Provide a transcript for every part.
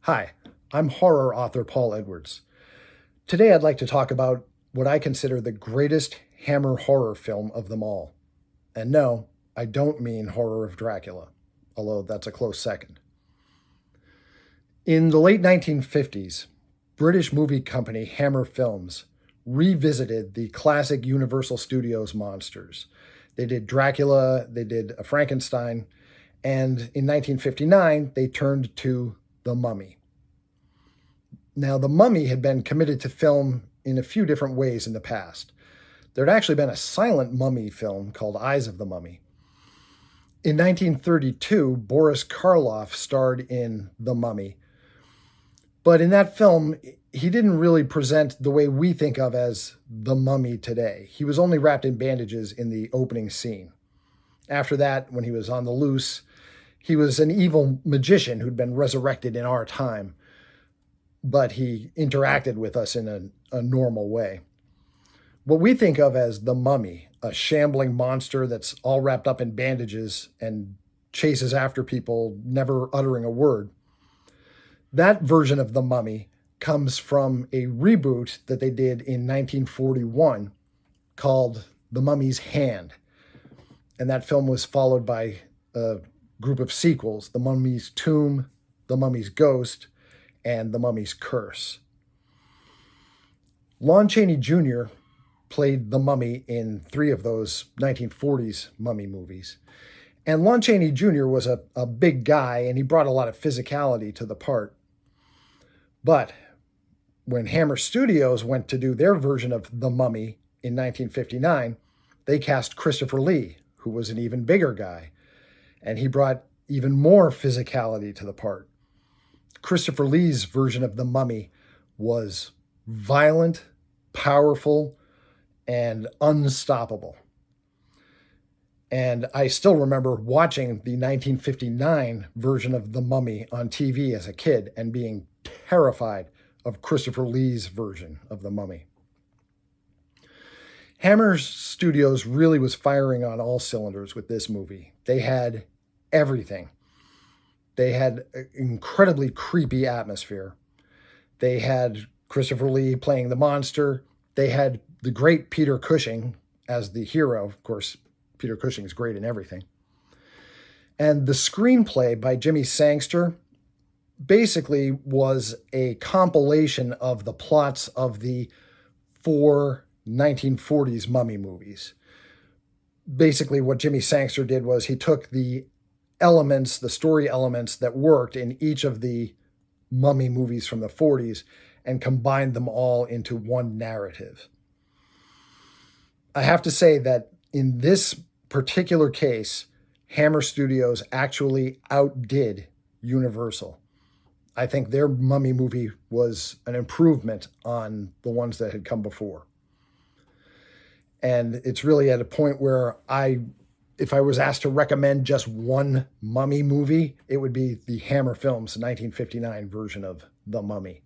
Hi, I'm horror author Paul Edwards. Today I'd like to talk about what I consider the greatest Hammer horror film of them all. And no, I don't mean Horror of Dracula, although that's a close second. In the late 1950s, British movie company Hammer Films revisited the classic Universal Studios monsters. They did Dracula, they did a Frankenstein, and in 1959 they turned to The Mummy. Now, The Mummy had been committed to film in a few different ways in the past. There had actually been a silent mummy film called Eyes of the Mummy. In 1932, Boris Karloff starred in The Mummy. But in that film, he didn't really present the way we think of as the mummy today. He was only wrapped in bandages in the opening scene. After that, when he was on the loose, he was an evil magician who'd been resurrected in our time, but he interacted with us in a normal way. What we think of as the mummy, a shambling monster that's all wrapped up in bandages and chases after people, never uttering a word, that version of the mummy comes from a reboot that they did in 1941 called The Mummy's Hand. And that film was followed by a group of sequels, The Mummy's Tomb, The Mummy's Ghost, and The Mummy's Curse. Lon Chaney Jr. played the mummy in 3 of those 1940s mummy movies. And Lon Chaney Jr. was a big guy, and he brought a lot of physicality to the part. But when Hammer Studios went to do their version of The Mummy in 1959, they cast Christopher Lee, who was an even bigger guy, and he brought even more physicality to the part. Christopher Lee's version of The Mummy was violent, powerful, and unstoppable. And I still remember watching the 1959 version of The Mummy on TV as a kid and being terrified of Christopher Lee's version of The Mummy. Hammer Studios really was firing on all cylinders with this movie. They had everything. They had an incredibly creepy atmosphere. They had Christopher Lee playing the monster. They had the great Peter Cushing as the hero. Of course, Peter Cushing is great in everything. And the screenplay by Jimmy Sangster basically was a compilation of the plots of the 4 1940s mummy movies. Basically, what Jimmy Sangster did was he took the elements, the story elements that worked in each of the mummy movies from the 40s and combined them all into one narrative. I have to say that in this particular case, Hammer Studios actually outdid Universal. I think their mummy movie was an improvement on the ones that had come before. And it's really at a point where if I was asked to recommend just one mummy movie, it would be the Hammer Films 1959 version of The Mummy.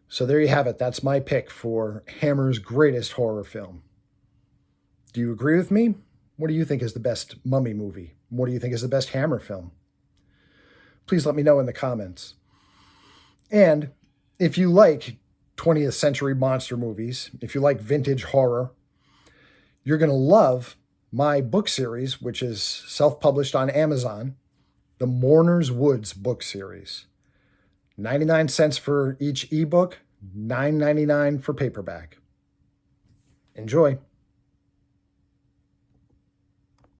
So there you have it. That's my pick for Hammer's greatest horror film. Do you agree with me? What do you think is the best mummy movie? What do you think is the best Hammer film? Please let me know in the comments. And if you like 20th century monster movies, if you like vintage horror, you're going to love my book series, which is self-published on Amazon, the Mourner's Woods book series. 99 cents for each ebook, $9.99 for paperback. Enjoy.